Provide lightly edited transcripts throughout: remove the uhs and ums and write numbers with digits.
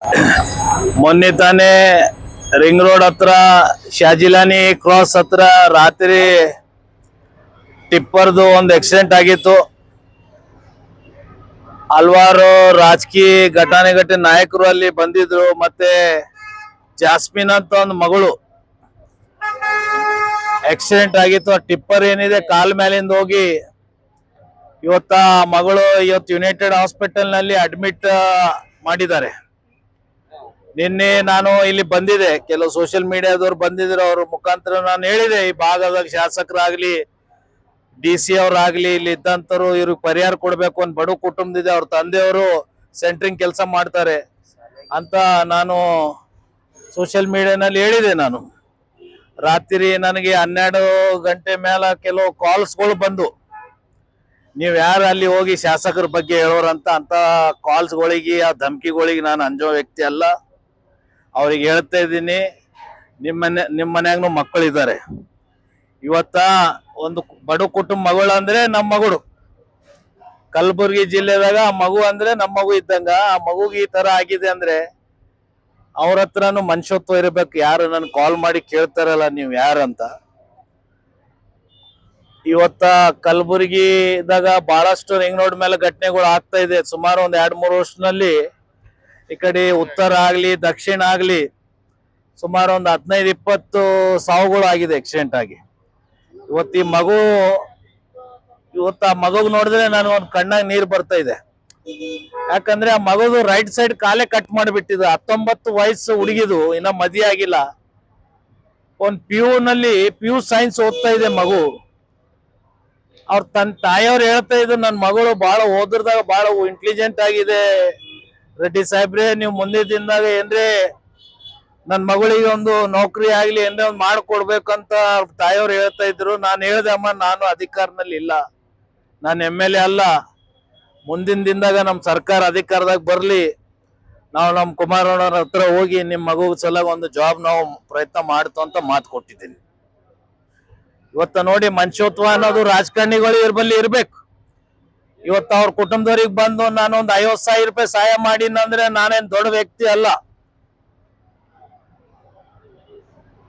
ಮೊನ್ನೆ ತಾನೇ ring road ಹತ್ರ ಶಾಜಿಲಾನಿ ಕ್ರಾಸ್ ಹತ್ರ ರಾತ್ರಿ ಟಿಪ್ಪರ್ದು ಒಂದು ಆಕ್ಸಿಡೆಂಟ್ ಆಗಿತ್ತು. ಹಲವಾರು ರಾಜಕೀಯ ಘಟಾನುಘಟಿ ನಾಯಕರು ಅಲ್ಲಿ ಬಂದಿದ್ರು. ಮತ್ತೆ ಜಾಸ್ಮಿನ್ ಅಂತ ಒಂದು ಮಗಳು ಆಕ್ಸಿಡೆಂಟ್ ಆಗಿತ್ತು. ಆ ಟಿಪ್ಪರ್ ಏನಿದೆ ಕಾಲ್ ಮೇಲಿಂದ ಹೋಗಿ ಇವತ್ತ ಮಗಳು ಇವತ್ತು ಯುನೈಟೆಡ್ ಹಾಸ್ಪಿಟಲ್ ನಲ್ಲಿ ಅಡ್ಮಿಟ್ ಮಾಡಿದ್ದಾರೆ. ನಿನ್ನೆ ನಾನು ಇಲ್ಲಿ ಬಂದಿದೆ, ಕೆಲವು ಸೋಷಿಯಲ್ ಮೀಡಿಯಾದವ್ರು ಬಂದಿದ್ರು, ಅವ್ರ ಮುಖಾಂತರ ನಾನು ಹೇಳಿದೆ ಈ ಭಾಗದಾಗ ಶಾಸಕರಾಗ್ಲಿ DC ಅವ್ರಾಗ್ಲಿ ಇಲ್ಲಿ ಇದ್ದಂತರು ಇವ್ರಿಗೆ ಪರಿಹಾರ ಕೊಡ್ಬೇಕು. ಒಂದು ಬಡ ಕುಟುಂಬದಿದೆ, ಅವ್ರ ತಂದೆಯವರು ಸೆಂಟ್ರಿಂಗ್ ಕೆಲಸ ಮಾಡ್ತಾರೆ ಅಂತ ನಾನು ಸೋಷಿಯಲ್ ಮೀಡಿಯಾನಲ್ಲಿ ಹೇಳಿದೆ. ನಾನು ರಾತ್ರಿ ನನಗೆ 12 ಗಂಟೆ ಮೇಲೆ ಕೆಲವು ಕಾಲ್ಸ್ಗಳು ಬಂದು, ನೀವು ಯಾರು ಅಲ್ಲಿ ಹೋಗಿ ಶಾಸಕರ ಬಗ್ಗೆ ಹೇಳೋರಂತ ಅಂತ ಕಾಲ್ಸ್ಗಳಿಗೆ ಆ ಧಮಕಿಗಳಿಗೆ ನಾನು ಅಂಜೋ ವ್ಯಕ್ತಿ ಅಲ್ಲ. ಅವ್ರಿಗೆ ಹೇಳ್ತಾ ಇದ್ದೀನಿ, ನಿಮ್ಮ ಮನ್ಯಾಗೂ ಮಕ್ಕಳಿದ್ದಾರೆ. ಇವತ್ತ ಒಂದು ಬಡ ಕುಟುಂಬ ಮಗಳು ಅಂದ್ರೆ ನಮ್ಮ ಮಗಳು, ಕಲಬುರಗಿ ಜಿಲ್ಲೆದಾಗ ಆ ಮಗು ಅಂದ್ರೆ ನಮ್ಮ ಮಗು ಇದ್ದಂಗ. ಆ ಮಗುಗೆ ಈ ತರ ಆಗಿದೆ ಅಂದ್ರೆ ಅವ್ರ ಹತ್ರನು ಮನುಷ್ಯತ್ವ ಇರಬೇಕು. ಯಾರು ನನ್ ಕಾಲ್ ಮಾಡಿ ಕೇಳ್ತಾರಲ್ಲ ನೀವು ಯಾರಂತ. ಇವತ್ತ ಕಲಬುರಗಿದಾಗ ಬಹಳಷ್ಟು ರಿಂಗ್ ರೋಡ್ ಮೇಲೆ ಘಟನೆಗಳು ಆಗ್ತಾ ಇದೆ. ಸುಮಾರು ಒಂದ್ 2-3 ವರ್ಷದಲ್ಲಿ ಈ ಕಡೆ ಉತ್ತರ ಆಗ್ಲಿ ದಕ್ಷಿಣ ಆಗ್ಲಿ ಸುಮಾರು ಒಂದು 15-20 ಸಾವುಗಳು ಆಗಿದೆ ಆಕ್ಸಿಡೆಂಟ್ ಆಗಿ. ಇವತ್ತು ಈ ಮಗು ಆ ಮಗುಗ್ ನೋಡಿದ್ರೆ ನಾನು ಒಂದು ಕಣ್ಣಾಗ ನೀರು ಬರ್ತಾ ಇದೆ. ಯಾಕಂದ್ರೆ ಆ ಮಗುದು ರೈಟ್ ಸೈಡ್ ಕಾಲೇ ಕಟ್ ಮಾಡಿಬಿಟ್ಟಿದೆ. 19 ವಯಸ್ಸು ಹುಡುಗಿದು, ಇನ್ನ ಮದುವೆ ಆಗಿಲ್ಲ. ಒಂದು PU ಸೈನ್ಸ್ ಓದ್ತಾ ಇದೆ ಮಗು. ಅವ್ರ ತನ್ನ ತಾಯಿಯವ್ರು ಹೇಳ್ತಾ ಇದ್ರು, ನನ್ನ ಮಗಳು ಬಹಳ ಓದ್ರದಾಗ ಬಹಳ ಇಂಟೆಲಿಜೆಂಟ್ ಆಗಿದೆ ರೆಡ್ಡಿ ಸಾಹೇಬ್ರೆ, ನೀವು ಮುಂದಿನ ದಿನದಾಗ ಏನ್ರೆ ನನ್ನ ಮಗಳಿಗೆ ಒಂದು ನೌಕರಿ ಆಗ್ಲಿ ಏನ್ರೆ ಒಂದು ಮಾಡ್ಕೊಡ್ಬೇಕಂತ ತಾಯಿಯವ್ರು ಹೇಳ್ತಾ ಇದ್ರು. ನಾನು ಹೇಳ್ದೆ, ಅಮ್ಮ ನಾನು ಅಧಿಕಾರದಲ್ಲಿ ಇಲ್ಲ, ನಾನು MLA ಅಲ್ಲ, ಮುಂದಿನ ದಿನದಾಗ ನಮ್ಮ ಸರ್ಕಾರ ಅಧಿಕಾರದಾಗ ಬರ್ಲಿ, ನಾವು ನಮ್ಮ ಕುಮಾರಣ್ಣವ್ರ ಹತ್ರ ಹೋಗಿ ನಿಮ್ಮ ಮಗು ಸಲ ಒಂದು ಜಾಬ್ ನಾವು ಪ್ರಯತ್ನ ಮಾಡ್ತು ಅಂತ ಮಾತು ಕೊಟ್ಟಿದ್ದೀನಿ. ಇವತ್ತ ನೋಡಿ, ಮನುಷ್ಯತ್ವ ಅನ್ನೋದು ರಾಜಕಾರಣಿಗಳು ಇರ್ಬಲ್ಲಿ ಇರ್ಬೇಕು. ಇವತ್ತು ಅವ್ರ ಕುಟುಂಬದವ್ರಿಗೆ ಬಂದು ನಾನು ಒಂದು 50,000 ರೂಪಾಯಿ ಸಹಾಯ ಮಾಡಿನಂದ್ರೆ ನಾನೇನ್ ದೊಡ್ಡ ವ್ಯಕ್ತಿ ಅಲ್ಲ.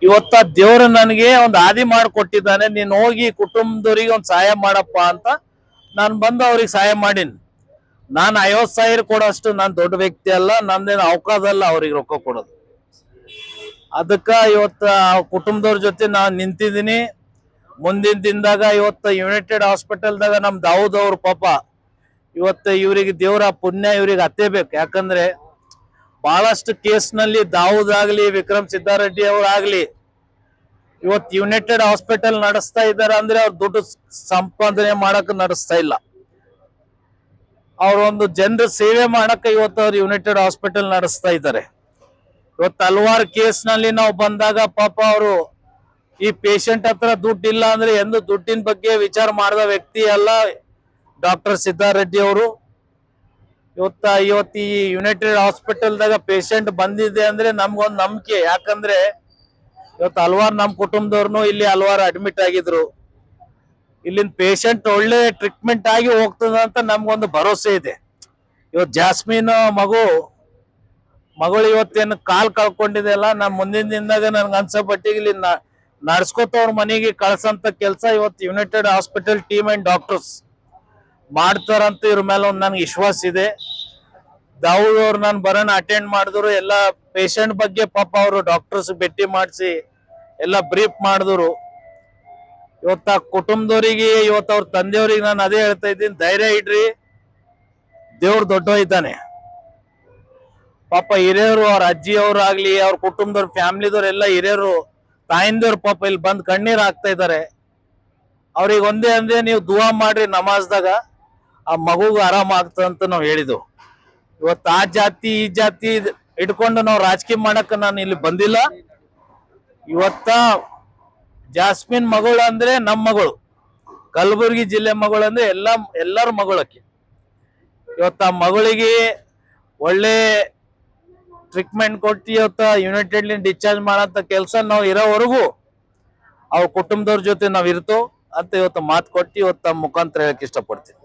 ಇವತ್ತ ದೇವ್ರು ನನಗೆ ಒಂದು ಹಾದಿ ಮಾಡಿಕೊಟ್ಟಿದ್ದಾನೆ, ನೀನ್ ಹೋಗಿ ಕುಟುಂಬದವ್ರಿಗೆ ಒಂದು ಸಹಾಯ ಮಾಡಪ್ಪ ಅಂತ ನಾನು ಬಂದು ಅವ್ರಿಗೆ ಸಹಾಯ ಮಾಡೀನಿ. ನಾನು 50,000 ಕೊಡೋಷ್ಟು ನಾನು ದೊಡ್ಡ ವ್ಯಕ್ತಿ ಅಲ್ಲ, ನಂದೇನು ಅವಕಾಶ ಅಲ್ಲ ಅವ್ರಿಗೆ ರೊಕ್ಕ ಕೊಡೋದು. ಅದಕ್ಕ ಇವತ್ತ ಕುಟುಂಬದವ್ರ ಜೊತೆ ನಾನು ನಿಂತಿದ್ದೀನಿ. ಮುಂದಿನ ದಿನದಾಗ ಇವತ್ತು ಯುನೈಟೆಡ್ ಹಾಸ್ಪಿಟಲ್ದಾಗ ನಮ್ ದಾವೂದ್ ಅವ್ರ ಪಾಪ ಇವತ್ತು ಇವ್ರಿಗೆ ದೇವ್ರ ಪುಣ್ಯ ಇವ್ರಿಗೆ ಹತ್ತೇಬೇಕು. ಯಾಕಂದ್ರೆ ಬಹಳಷ್ಟು ಕೇಸ್ನಲ್ಲಿ ದಾವೂದ್ ಆಗ್ಲಿ ವಿಕ್ರಮ್ ಸಿದ್ದಾರೆಡ್ಡಿ ಅವ್ರಾಗ್ಲಿ ಇವತ್ತು ಯುನೈಟೆಡ್ ಹಾಸ್ಪಿಟಲ್ ನಡೆಸ್ತಾ ಇದ್ದಾರೆ ಅಂದ್ರೆ ಅವ್ರು ದುಡ್ಡು ಸಂಪಾದನೆ ಮಾಡಕ್ ನಡೆಸ್ತಾ ಇಲ್ಲ. ಅವ್ರೊಂದು ಜನರ ಸೇವೆ ಮಾಡಕ್ಕೆ ಇವತ್ತು ಅವ್ರು ಯುನೈಟೆಡ್ ಹಾಸ್ಪಿಟಲ್ ನಡೆಸ್ತಾ ಇದ್ದಾರೆ. ಇವತ್ತು ಹಲವಾರು ಕೇಸ್ನಲ್ಲಿ ನಾವು ಬಂದಾಗ ಪಾಪ ಅವರು ಈ ಪೇಷಂಟ್ ಹತ್ರ ದುಡ್ಡು ಇಲ್ಲ ಅಂದ್ರೆ ಎಂದು ದುಡ್ಡಿನ ಬಗ್ಗೆ ವಿಚಾರ ಮಾಡಿದ ವ್ಯಕ್ತಿ ಅಲ್ಲ ಡಾಕ್ಟರ್ ಸಿದ್ದಾರೆಡ್ಡಿ ಅವರು. ಇವತ್ತು ಈ ಯುನೈಟೆಡ್ ಹಾಸ್ಪಿಟಲ್ದಾಗ ಪೇಷಂಟ್ ಬಂದಿದೆ ಅಂದ್ರೆ ನಮ್ಗೊಂದು ನಂಬಿಕೆ. ಯಾಕಂದ್ರೆ ಇವತ್ತು ಹಲವಾರು ನಮ್ಮ ಕುಟುಂಬದವ್ರನ್ನು ಇಲ್ಲಿ ಹಲವಾರು ಅಡ್ಮಿಟ್ ಆಗಿದ್ರು. ಇಲ್ಲಿನ ಪೇಷಂಟ್ ಒಳ್ಳೆ ಟ್ರೀಟ್ಮೆಂಟ್ ಆಗಿ ಹೋಗ್ತದ ಅಂತ ನಮ್ಗೊಂದು ಭರವಸೆ ಇದೆ. ಇವತ್ತು ಜಾಸ್ಮಿನ್ ಮಗಳು ಇವತ್ತೇನು ಕಾಲ್ ಕಳ್ಕೊಂಡಿದೆ ಅಲ್ಲ, ನಮ್ ಮುಂದಿನ ದಿನದಾಗ ನನ್ಗೆ ಅನ್ಸೋ ಪಟ್ಟಿಗೆ ಇಲ್ಲಿ ನಡ್ಸ್ಕೊತ ಅವ್ರ ಮನೆಗೆ ಕಳ್ಸಂತ ಕೆಲಸ ಇವತ್ತು United hospital team and doctors ಮಾಡ್ತಾರಂತ ಇವ್ರ ಮೇಲೆ ಒಂದು ನನ್ಗೆ ವಿಶ್ವಾಸ ಇದೆ. ದಾವೂದ್ ಅವ್ರು ನಾನು ಬರೋಣ ಅಟೆಂಡ್ ಮಾಡಿದ್ರು, ಎಲ್ಲ ಪೇಷಂಟ್ ಬಗ್ಗೆ ಪಾಪ ಅವರು ಡಾಕ್ಟರ್ಸ್ ಭೇಟಿ ಮಾಡಿಸಿ ಎಲ್ಲ ಬ್ರೀಫ್ ಮಾಡಿದ್ರು. ಇವತ್ತ ಕುಟುಂಬದವರಿಗೆ ಇವತ್ತು ಅವ್ರ ತಂದೆಯವ್ರಿಗೆ ನಾನು ಅದೇ ಹೇಳ್ತಾ ಇದ್ದೀನಿ, ಧೈರ್ಯ ಇಡ್ರಿ, ದೇವ್ರು ದೊಡ್ಡ ಇದ್ದಾನೆ. ಪಾಪ ಹಿರಿಯರು ಅವ್ರ ಅಜ್ಜಿಯವ್ರು ಆಗ್ಲಿ ಅವ್ರ ಕುಟುಂಬದವ್ರ ಫ್ಯಾಮಿಲಿದವ್ರು ಎಲ್ಲ ಹಿರಿಯರು ತಾಯಿಂದವ್ರು ಪಾಪ ಇಲ್ಲಿ ಬಂದ್ ಕಣ್ಣೀರ್ ಹಾಕ್ತಾ ಇದ್ದಾರೆ. ಅವ್ರಿಗೆ ಒಂದೇ ಅಂದ್ರೆ ನೀವು ದುವಾ ಮಾಡ್ರಿ ನಮಾಜ್ದಾಗ, ಆ ಮಗುಗೆ ಆರಾಮ ಆಗ್ತದಂತ ನಾವು ಹೇಳಿದ್ವು. ಇವತ್ತು ಆ ಜಾತಿ ಈ ಜಾತಿ ಇಟ್ಕೊಂಡು ನಾವು ರಾಜಕೀಯ ಮಾಡಕ್ ನಾನು ಇಲ್ಲಿ ಬಂದಿಲ್ಲ. ಇವತ್ತ ಜಾಸ್ಮಿನ್ ಮಗಳು ಅಂದ್ರೆ ನಮ್ಮ ಮಗಳು, ಕಲಬುರಗಿ ಜಿಲ್ಲೆ ಮಗಳು ಅಂದ್ರೆ ಎಲ್ಲರ ಮಗಳಕ್ಕೆ. ಇವತ್ತ ಆ ಮಗಳಿಗೆ ಒಳ್ಳೆ ಟ್ರೀಟ್ಮೆಂಟ್ ಕೊಟ್ಟು ಇವತ್ತ ಯುನೈಟೆಡ್ ಡಿಸ್ಚಾರ್ಜ್ ಮಾಡಂತ ಕೆಲಸ ನಾವು ಇರೋವರೆಗೂ ಅವ್ರ ಕುಟುಂಬದವ್ರ ಜೊತೆ ನಾವ್ ಇರ್ತೋ ಅಂತ ಇವತ್ತು ಮಾತು ಕೊಟ್ಟು ಇವತ್ತು ಮುಖಾಂತರ ಹೇಳಕ್ ಇಷ್ಟಪಡ್ತೀನಿ.